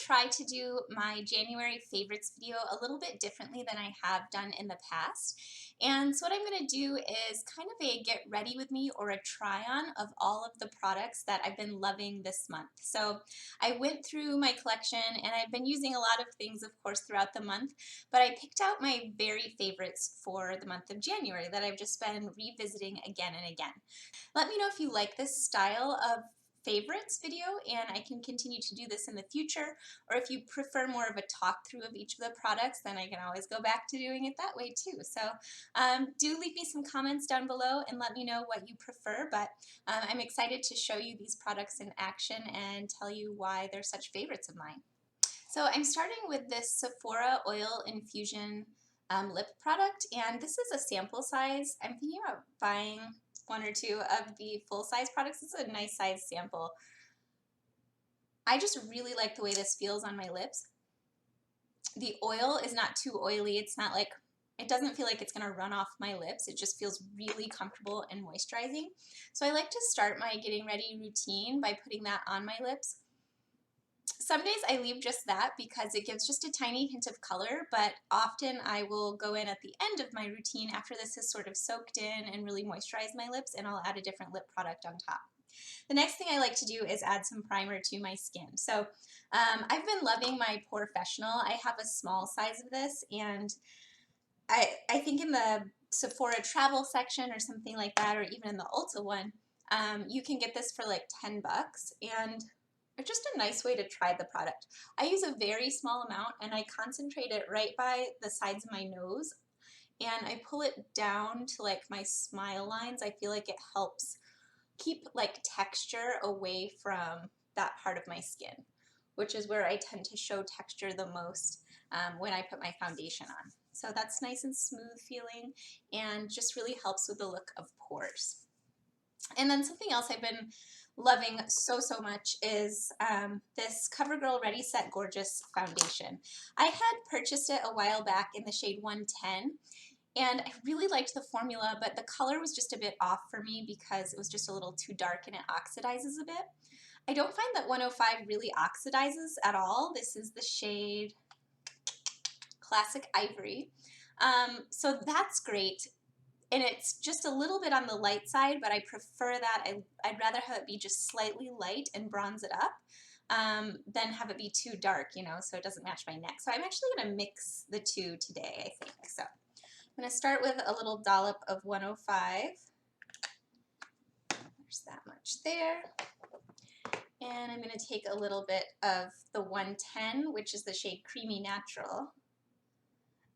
try to do my January favorites video a little bit differently than I have done in the past. And so what I'm going to do is kind of a get ready with me or a try on of all of the products that I've been loving this month. So I went through my collection and I've been using a lot of things, of course, throughout the month, but I picked out my very favorites for the month of January that I've just been revisiting again and again. Let me know if you like this style of favorites video and I can continue to do this in the future, or if you prefer more of a talk through of each of the products, then I can always go back to doing it that way too. So do leave me some comments down below and let me know what you prefer, but I'm excited to show you these products in action and tell you why they're such favorites of mine. So I'm starting with this Sephora Oil Infusion lip product, and this is a sample size. I'm thinking about buying one or two of the full-size products. It's a nice size sample. I just really like the way this feels on my lips. The oil is not too oily. It's not like, it doesn't feel like it's going to run off my lips. It just feels really comfortable and moisturizing. So I like to start my getting ready routine by putting that on my lips. Some days I leave just that because it gives just a tiny hint of color, but often I will go in at the end of my routine after this has sort of soaked in and really moisturized my lips, and I'll add a different lip product on top. The next thing I like to do is add some primer to my skin. So I've been loving my Pore-fessional. I have a small size of this, and I think in the Sephora travel section or something like that, or even in the Ulta one, you can get this for like 10 bucks, and it's just a nice way to try the product. I use a very small amount and I concentrate it right by the sides of my nose, and I pull it down to like my smile lines. I feel like it helps keep like texture away from that part of my skin, which is where I tend to show texture the most when I put my foundation on. So that's nice and smooth feeling and just really helps with the look of pores. And then something else I've been loving so much is this CoverGirl Ready Set Gorgeous foundation. I had purchased it a while back in the shade 110, and I really liked the formula, but the color was just a bit off for me because it was just a little too dark and it oxidizes a bit. I don't find that 105 really oxidizes at all. This is the shade Classic Ivory. So that's great. And it's just a little bit on the light side, but I prefer that. I'd rather have it be just slightly light and bronze it up than have it be too dark, you know, so it doesn't match my neck. So I'm actually going to mix the two today, I think. So I'm going to start with a little dollop of 105. There's that much there. And I'm going to take a little bit of the 110, which is the shade Creamy Natural.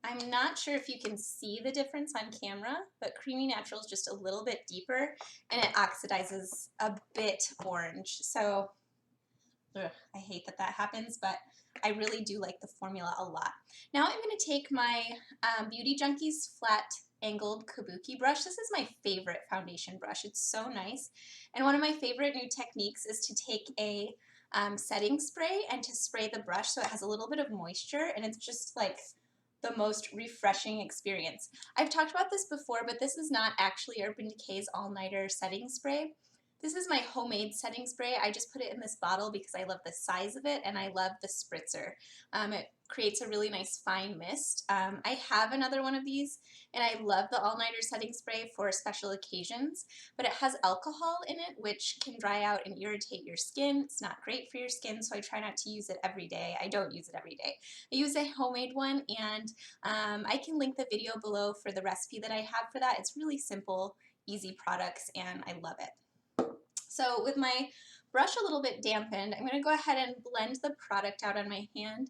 I'm not sure if you can see the difference on camera, but Creamy Natural is just a little bit deeper and it oxidizes a bit orange. So I hate that that happens, but I really do like the formula a lot. Now I'm going to take my Beauty Junkies flat angled Kabuki brush. This is my favorite foundation brush. It's so nice. And one of my favorite new techniques is to take a setting spray and to spray the brush so it has a little bit of moisture, and it's just like the most refreshing experience. I've talked about this before, but this is not actually Urban Decay's All Nighter setting spray. This is my homemade setting spray. I just put it in this bottle because I love the size of it and I love the spritzer. It creates a really nice fine mist. I have another one of these and I love the All Nighter setting spray for special occasions, but it has alcohol in it which can dry out and irritate your skin. It's not great for your skin, so I try not to use it every day. I don't use it every day. I use a homemade one, and I can link the video below for the recipe that I have for that. It's really simple, easy products, and I love it. So with my brush a little bit dampened, I'm going to go ahead and blend the product out on my hand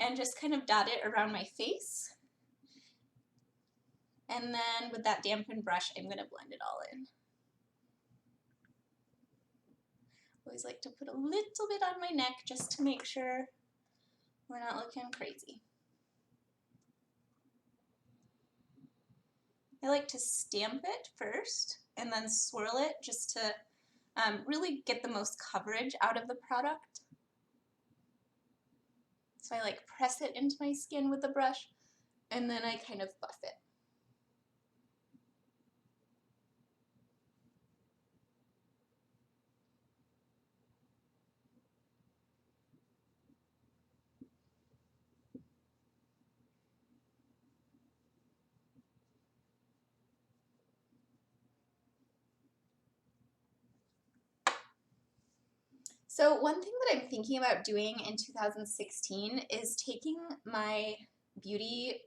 and just kind of dot it around my face. And then with that dampened brush, I'm going to blend it all in. Always like to put a little bit on my neck just to make sure we're not looking crazy. I like to stamp it first and then swirl it just to really get the most coverage out of the product. So I like press it into my skin with the brush and then I kind of buff it. So one thing that I'm thinking about doing in 2016 is taking my beauty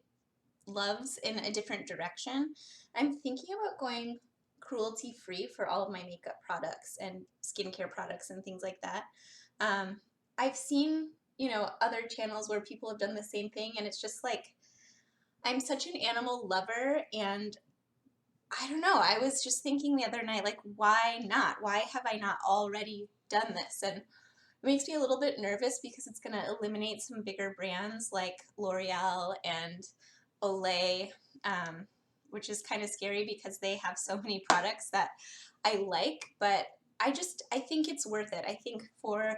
loves in a different direction. I'm thinking about going cruelty-free for all of my makeup products and skincare products and things like that. I've seen, other channels where people have done the same thing, and it's just like, I'm such an animal lover, and I don't know, I was just thinking the other night, like, why not? Why have I not already done this? And it makes me a little bit nervous because it's going to eliminate some bigger brands like L'Oreal and Olay, which is kind of scary because they have so many products that I like, but I think it's worth it. I think for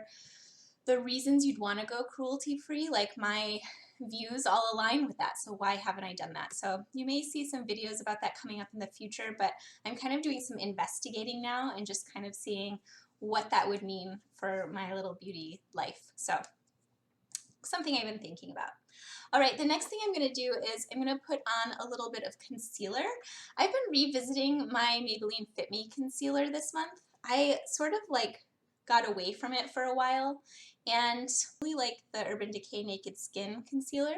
the reasons you'd want to go cruelty-free, like my views all align with that, so why haven't I done that? So you may see some videos about that coming up in the future, but I'm kind of doing some investigating now and just kind of seeing what that would mean for my little beauty life. So something I've been thinking about. All right, the next thing I'm going to do is I'm going to put on a little bit of concealer. I've been revisiting my Maybelline Fit Me concealer this month. I sort of like got away from it for a while and really like the Urban Decay Naked Skin concealer,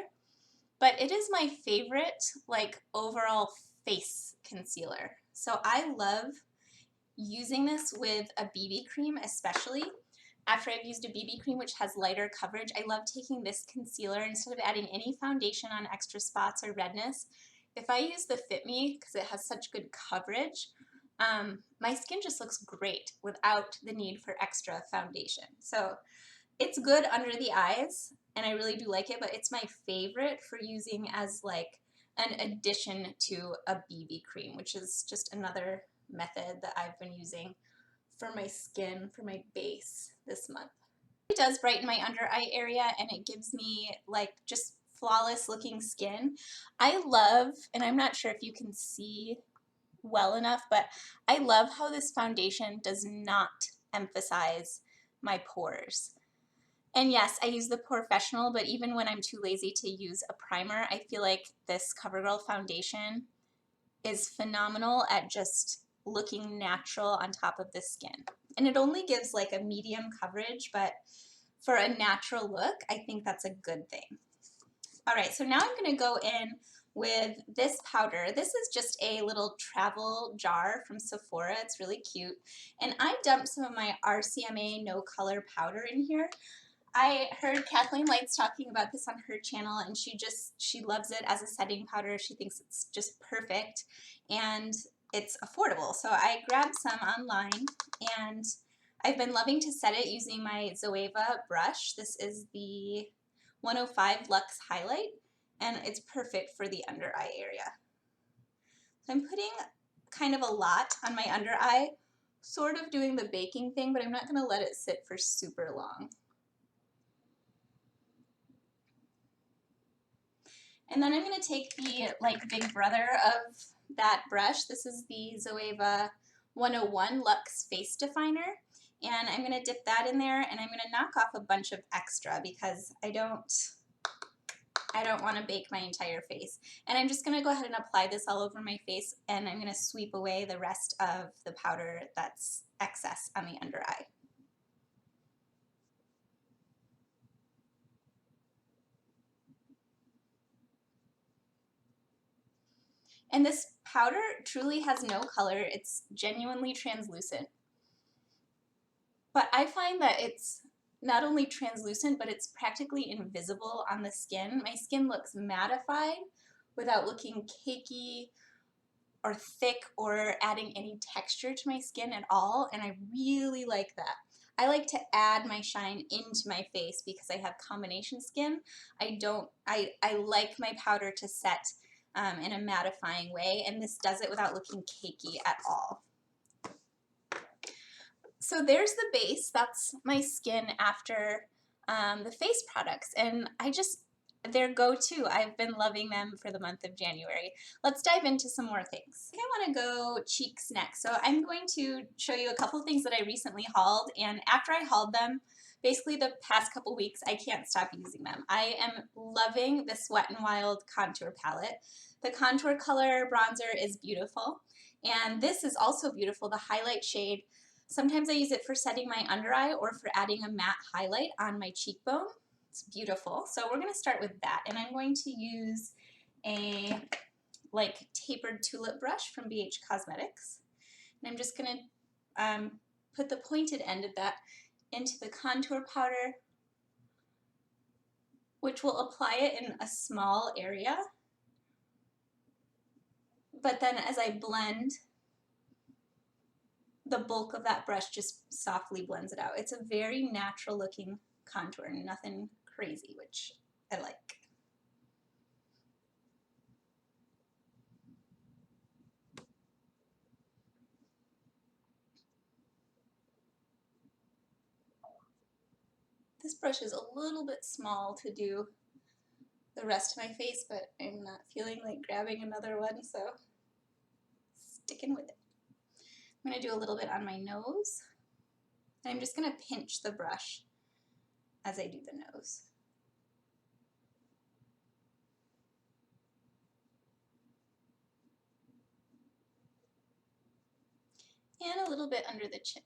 but it is my favorite like overall face concealer. So I love using this with a BB cream, especially after I've used a BB cream which has lighter coverage. I love taking this concealer instead of adding any foundation on extra spots or redness. If I use the Fit Me, because it has such good coverage, my skin just looks great without the need for extra foundation. So it's good under the eyes, and I really do like it, but it's my favorite for using as like an addition to a BB cream, which is just another method that I've been using for my skin, for my base this month. It does brighten my under eye area, and it gives me like just flawless looking skin. I love, and I'm not sure if you can see well enough, but I love how this foundation does not emphasize my pores. And yes, I use the Pore-fessional, but even when I'm too lazy to use a primer, I feel like this CoverGirl foundation is phenomenal at just looking natural on top of the skin. And it only gives like a medium coverage, but for a natural look, I think that's a good thing. All right, so now I'm going to go in with this powder. This is just a little travel jar from Sephora. It's really cute. And I dumped some of my RCMA no color powder in here. I heard Kathleen Lights talking about this on her channel, and she loves it as a setting powder. She thinks it's just perfect, and it's affordable. So I grabbed some online, and I've been loving to set it using my Zoeva brush. This is the 105 Luxe Highlight, and it's perfect for the under eye area. So I'm putting kind of a lot on my under eye, sort of doing the baking thing, but I'm not going to let it sit for super long. And then I'm going to take the like big brother of that brush. This is the Zoeva 101 Luxe Face Definer. And I'm going to dip that in there, and I'm going to knock off a bunch of extra because I don't want to bake my entire face. And I'm just going to go ahead and apply this all over my face, and I'm going to sweep away the rest of the powder that's excess on the under eye. And this powder truly has no color. It's genuinely translucent. But I find that it's not only translucent, but it's practically invisible on the skin. My skin looks mattified without looking cakey or thick or adding any texture to my skin at all, and I really like that. I like to add my shine into my face because I have combination skin. I like my powder to set in a mattifying way, and this does it without looking cakey at all. So there's the base. That's my skin after the face products, and they're go-to. I've been loving them for the month of January. Let's dive into some more things. I think I want to go cheeks next. So I'm going to show you a couple things that I recently hauled, and after I hauled them, basically the past couple weeks, I can't stop using them. I am loving this Wet n Wild contour palette. The contour color bronzer is beautiful, and this is also beautiful. The highlight shade Sometimes I use it for setting my under eye or for adding a matte highlight on my cheekbone. It's beautiful. So we're going to start with that, and I'm going to use a like tapered tulip brush from BH Cosmetics, and I'm just going to put the pointed end of that into the contour powder, which will apply it in a small area, but then as I blend, the bulk of that brush just softly blends it out. It's a very natural looking contour, nothing crazy, which I like. This brush is a little bit small to do the rest of my face, but I'm not feeling like grabbing another one, so sticking with it. I'm going to do a little bit on my nose, and I'm just going to pinch the brush as I do the nose. And a little bit under the chin.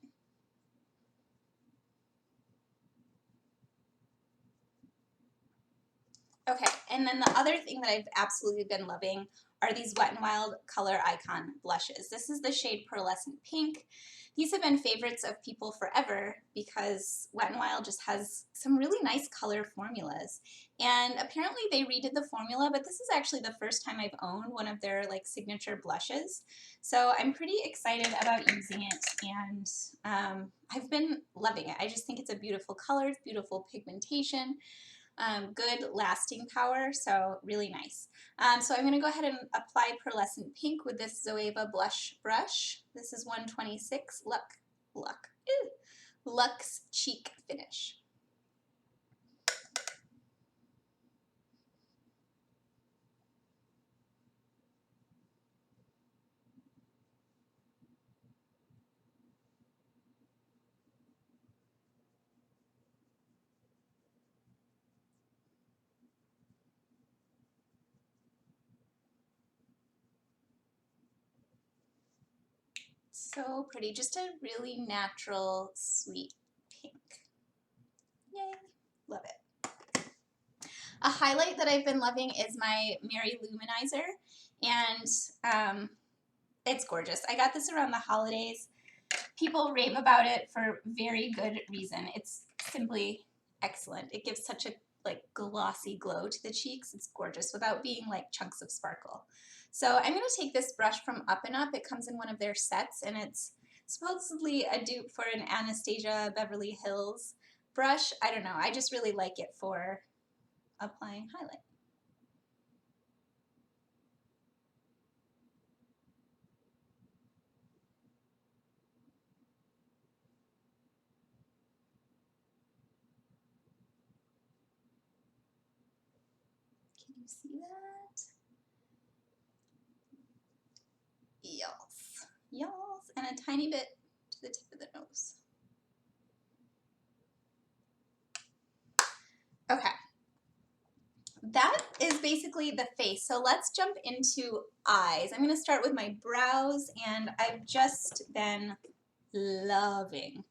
Okay, and then the other thing that I've absolutely been loving are these Wet n Wild Color Icon blushes. This is the shade Pearlescent Pink. These have been favorites of people forever because Wet n Wild just has some really nice color formulas. And apparently they redid the formula, but this is actually the first time I've owned one of their like signature blushes. So I'm pretty excited about using it, and I've been loving it. I just think it's a beautiful color, it's beautiful pigmentation. Good lasting power, so really nice. So I'm going to go ahead and apply Pearlescent Pink with this Zoeva blush brush. This is 126 Luxe Cheek Finish. So pretty, just a really natural, sweet pink. Yay, love it. A highlight that I've been loving is my Mary Luminizer, and it's gorgeous. I got this around the holidays. People rave about it for very good reason. It's simply excellent. It gives such a like glossy glow to the cheeks. It's gorgeous without being like chunks of sparkle. So I'm going to take this brush from Up and Up. It comes in one of their sets, and it's supposedly a dupe for an Anastasia Beverly Hills brush. I don't know. I just really like it for applying highlight. Can you see that? Yalls, and a tiny bit to the tip of the nose. Okay, that is basically the face. So let's jump into eyes. I'm going to start with my brows, and I've just been loving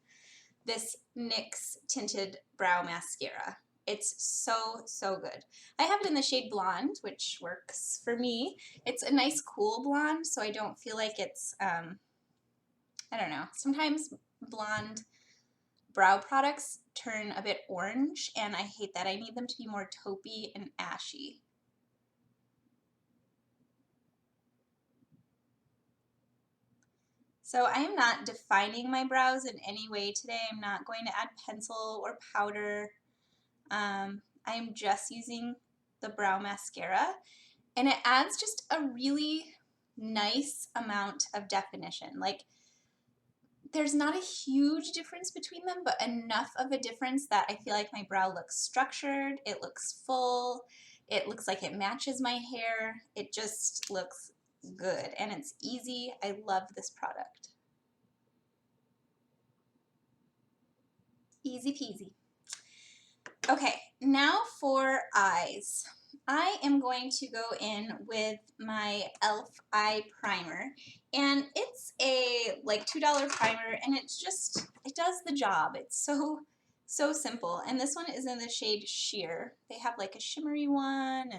this NYX Tinted Brow Mascara. It's so, so good. I have it in the shade Blonde, which works for me. It's a nice cool blonde, so I don't feel like it's, I don't know, sometimes blonde brow products turn a bit orange, and I hate that. I need them to be more taupey and ashy. So I am not defining my brows in any way today. I'm not going to add pencil or powder. I am just using the brow mascara, and it adds just a really nice amount of definition. Like, there's not a huge difference between them, but enough of a difference that I feel like my brow looks structured, it looks full, it looks like it matches my hair. It just looks good, and it's easy. I love this product. Easy peasy. Okay, now for eyes. I am going to go in with my e.l.f. eye primer, and it's a like $2 primer, and it does the job. It's so simple, and this one is in the shade Sheer. They have like a shimmery one,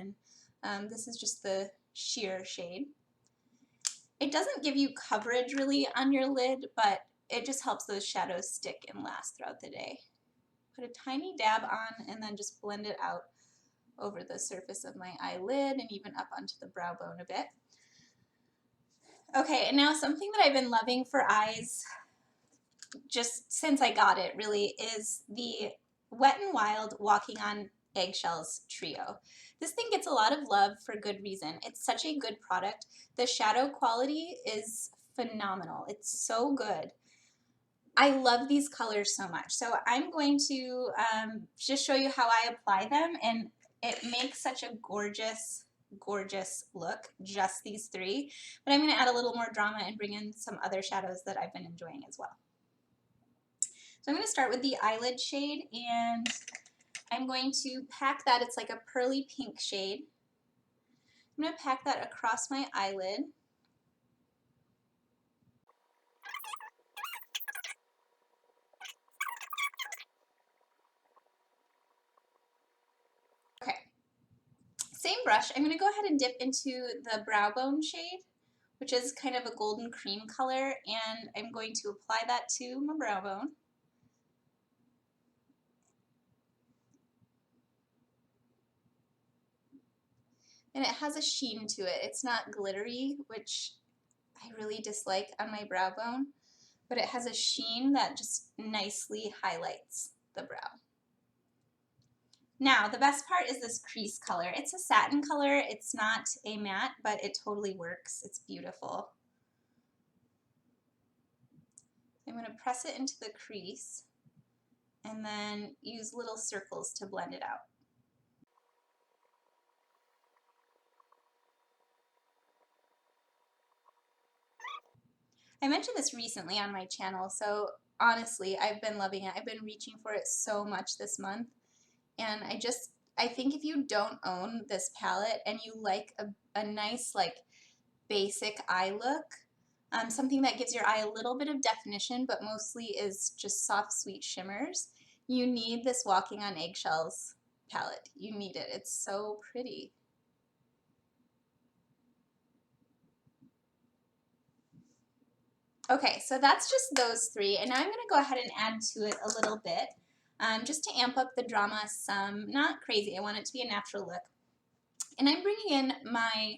and this is just the Sheer shade. It doesn't give you coverage really on your lid, but it just helps those shadows stick and last throughout the day. Put a tiny dab on and then just blend it out over the surface of my eyelid and even up onto the brow bone a bit. Okay, and now something that I've been loving for eyes just since I got it really is the Wet n Wild Walking on Eggshells Trio. This thing gets a lot of love for good reason. It's such a good product. The shadow quality is phenomenal. It's so good. I love these colors so much. So I'm going to just show you how I apply them, and it makes such a gorgeous, gorgeous look, just these three. But I'm going to add a little more drama and bring in some other shadows that I've been enjoying as well. So I'm going to start with the eyelid shade, and I'm going to pack that. It's like a pearly pink shade. I'm going to pack that across my eyelid. Okay. Same brush, I'm going to go ahead and dip into the brow bone shade, which is kind of a golden cream color, and I'm going to apply that to my brow bone. And it has a sheen to it. It's not glittery, which I really dislike on my brow bone, but it has a sheen that just nicely highlights the brow. Now, the best part is this crease color. It's a satin color. It's not a matte, but it totally works. It's beautiful. I'm going to press it into the crease and then use little circles to blend it out. I mentioned this recently on my channel, so honestly, I've been loving it. I've been reaching for it so much this month, and I think if you don't own this palette and you like a nice like basic eye look, something that gives your eye a little bit of definition but mostly is just soft sweet shimmers, you need this Walking on Eggshells palette. You need it. It's so pretty. Okay, so that's just those three, and now I'm going to go ahead and add to it a little bit, just to amp up the drama some. Not crazy, I want it to be a natural look. And I'm bringing in my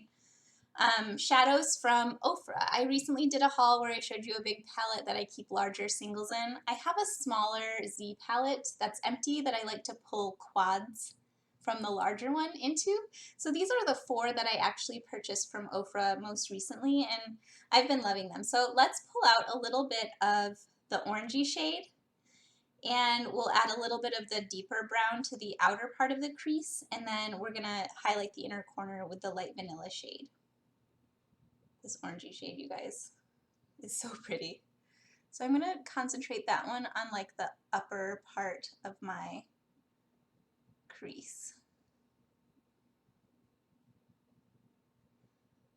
shadows from Ofra. I recently did a haul where I showed you a big palette that I keep larger singles in. I have a smaller Z palette that's empty that I like to pull quads from the larger one into. So these are the four that I actually purchased from Ofra most recently, and I've been loving them. So let's pull out a little bit of the orangey shade, and we'll add a little bit of the deeper brown to the outer part of the crease, and then we're gonna highlight the inner corner with the light vanilla shade. This orangey shade, you guys, is so pretty. So I'm gonna concentrate that one on like the upper part of my crease.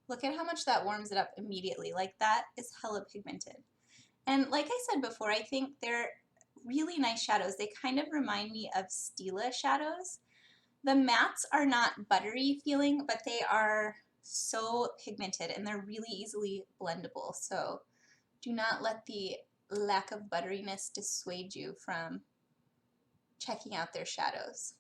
Look at how much that warms it up immediately. Like, that is hella pigmented. And like I said before, I think they're really nice shadows. They kind of remind me of Stila shadows. The mattes are not buttery feeling, but they are so pigmented and they're really easily blendable. So do not let the lack of butteriness dissuade you from checking out their shadows.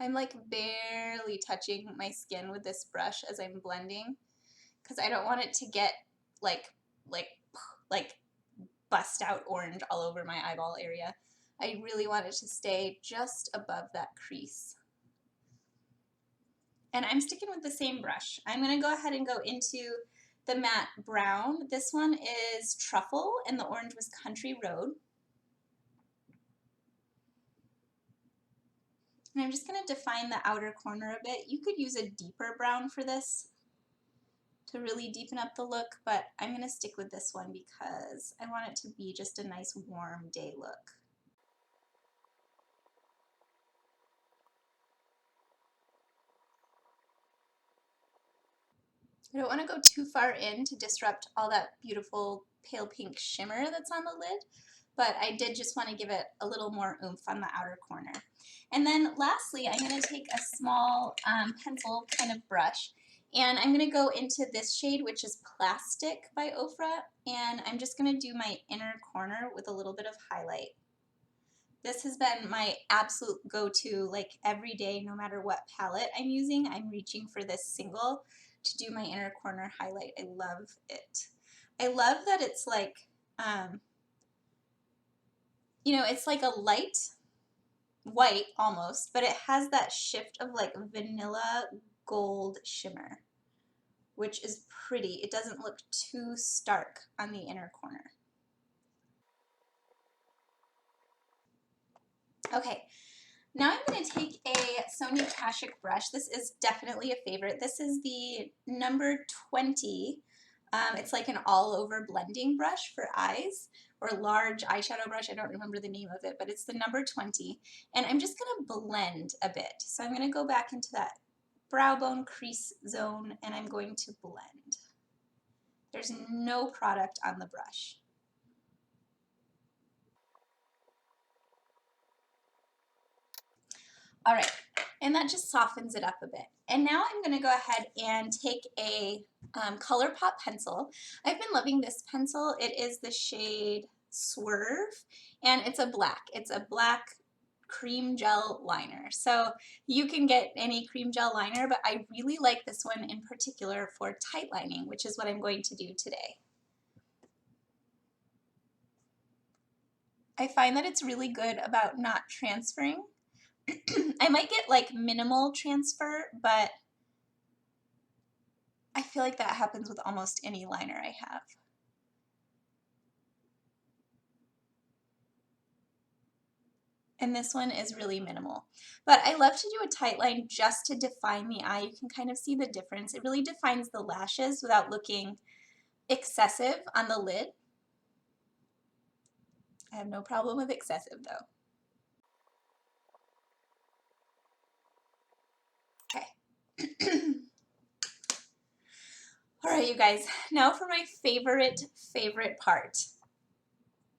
I'm like barely touching my skin with this brush as I'm blending because I don't want it to get like bust out orange all over my eyeball area. I really want it to stay just above that crease. And I'm sticking with the same brush. I'm going to go ahead and go into the matte brown. This one is Truffle and the orange was Country Road. And I'm just going to define the outer corner a bit. You could use a deeper brown for this to really deepen up the look, but I'm going to stick with this one because I want it to be just a nice warm day look. I don't want to go too far in to disrupt all that beautiful pale pink shimmer that's on the lid, but I did just want to give it a little more oomph on the outer corner. And then lastly, I'm going to take a small pencil kind of brush, and I'm going to go into this shade, which is Plastic by Ofra, and I'm just going to do my inner corner with a little bit of highlight. This has been my absolute go-to, like every day, no matter what palette I'm using, I'm reaching for this single to do my inner corner highlight. I love it. I love that it's like, you know, it's like a light white almost, but it has that shift of like vanilla gold shimmer, which is pretty. It doesn't look too stark on the inner corner. Okay, now I'm going to take a Sonia Kashuk brush. This is definitely a favorite. This is the number 20. It's like an all-over blending brush for eyes, or large eyeshadow brush. I don't remember the name of it, but it's the number 20. And I'm just going to blend a bit. So I'm going to go back into that brow bone crease zone, and I'm going to blend. There's no product on the brush. All right, and that just softens it up a bit. And now I'm going to go ahead and take a ColourPop pencil. I've been loving this pencil. It is the shade Swerve, and it's a black. It's a black cream gel liner. So you can get any cream gel liner, but I really like this one in particular for tight lining, which is what I'm going to do today. I find that it's really good about not transferring. I might get like minimal transfer, but I feel like that happens with almost any liner I have. And this one is really minimal. But I love to do a tight line just to define the eye. You can kind of see the difference. It really defines the lashes without looking excessive on the lid. I have no problem with excessive though. Okay. All right, you guys, now for my favorite part.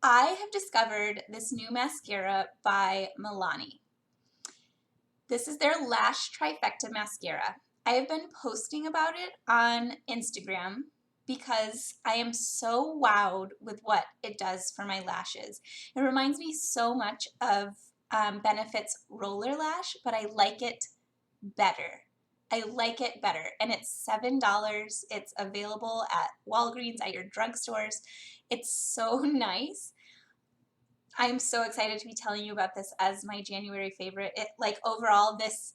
I have discovered this new mascara by Milani. This is their Lash Trifecta Mascara. I have been posting about it on Instagram because I am so wowed with what it does for my lashes. It reminds me so much of Benefit's Roller Lash, but I like it better. I like it better, and it's $7. It's available at Walgreens, at your drugstores. It's so nice. I'm so excited to be telling you about this as my January favorite. Like overall, this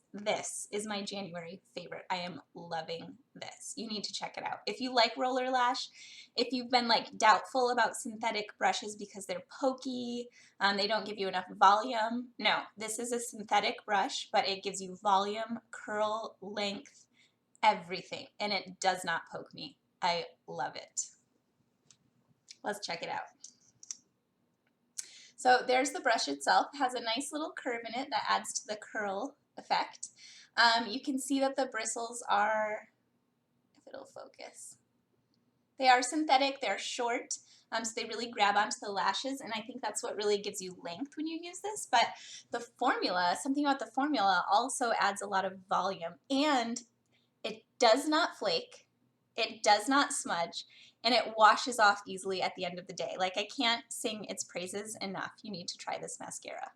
is my January favorite. I am loving this. You need to check it out. If you like Roller Lash, if you've been like doubtful about synthetic brushes because they're pokey, they don't give you enough volume. No, this is a synthetic brush, but it gives you volume, curl, length, everything, and it does not poke me. I love it. Let's check it out. So there's the brush itself. It has a nice little curve in it that adds to the curl effect. You can see that the bristles are, if it'll focus, they are synthetic, they're short, so they really grab onto the lashes, and I think that's what really gives you length when you use this. But the formula, something about the formula also adds a lot of volume, and it does not flake, it does not smudge, and it washes off easily at the end of the day. Like, I can't sing its praises enough. You need to try this mascara.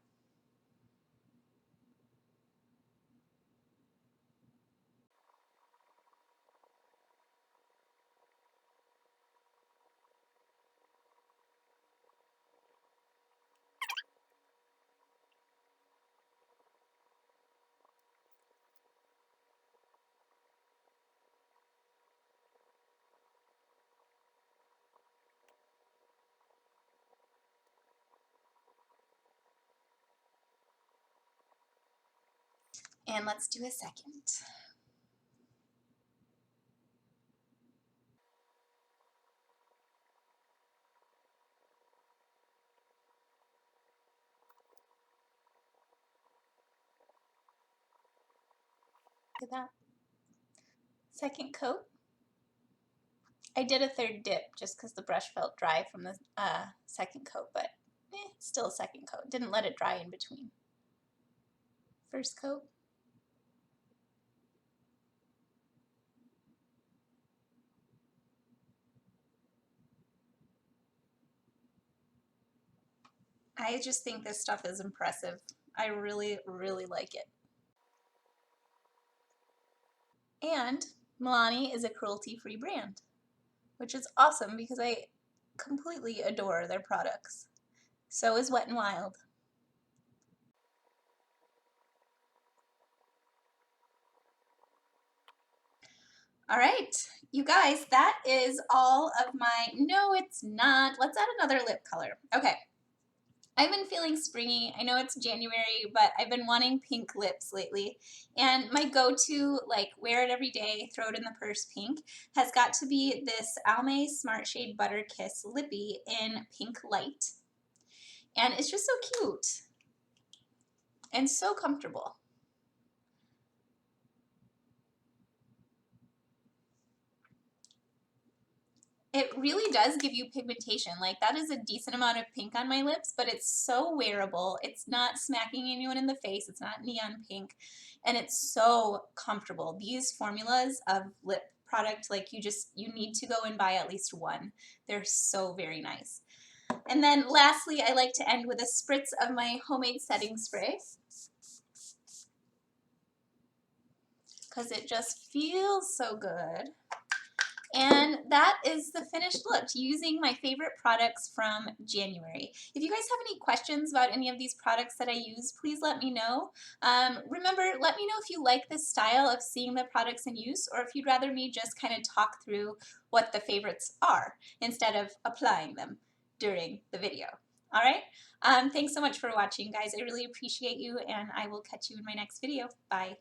And let's do a second. Look at that. Second coat. I did a third dip just because the brush felt dry from the second coat, but still a second coat. Didn't let it dry in between. First coat. I just think this stuff is impressive. I really, really like it. And Milani is a cruelty-free brand, which is awesome because I completely adore their products. So is Wet n Wild. All right, you guys, that is all of my, no it's not, let's add another lip color. Okay, I've been feeling springy. I know it's January, but I've been wanting pink lips lately. And my go-to, like, wear it every day, throw it in the purse pink, has got to be this Almay Smart Shade Butter Kiss Lippy in Pink Light. And it's just so cute and so comfortable. It really does give you pigmentation. Like, that is a decent amount of pink on my lips, but it's so wearable. It's not smacking anyone in the face. It's not neon pink, and it's so comfortable. These formulas of lip product, like, you need to go and buy at least one. They're so very nice. And then lastly, I like to end with a spritz of my homemade setting spray, because it just feels so good. And that is the finished look using my favorite products from January. If you guys have any questions about any of these products that I use, please let me know. Remember, let me know if you like this style of seeing the products in use, or if you'd rather me just kind of talk through what the favorites are instead of applying them during the video. All right? Thanks so much for watching, guys. I really appreciate you, and I will catch you in my next video. Bye.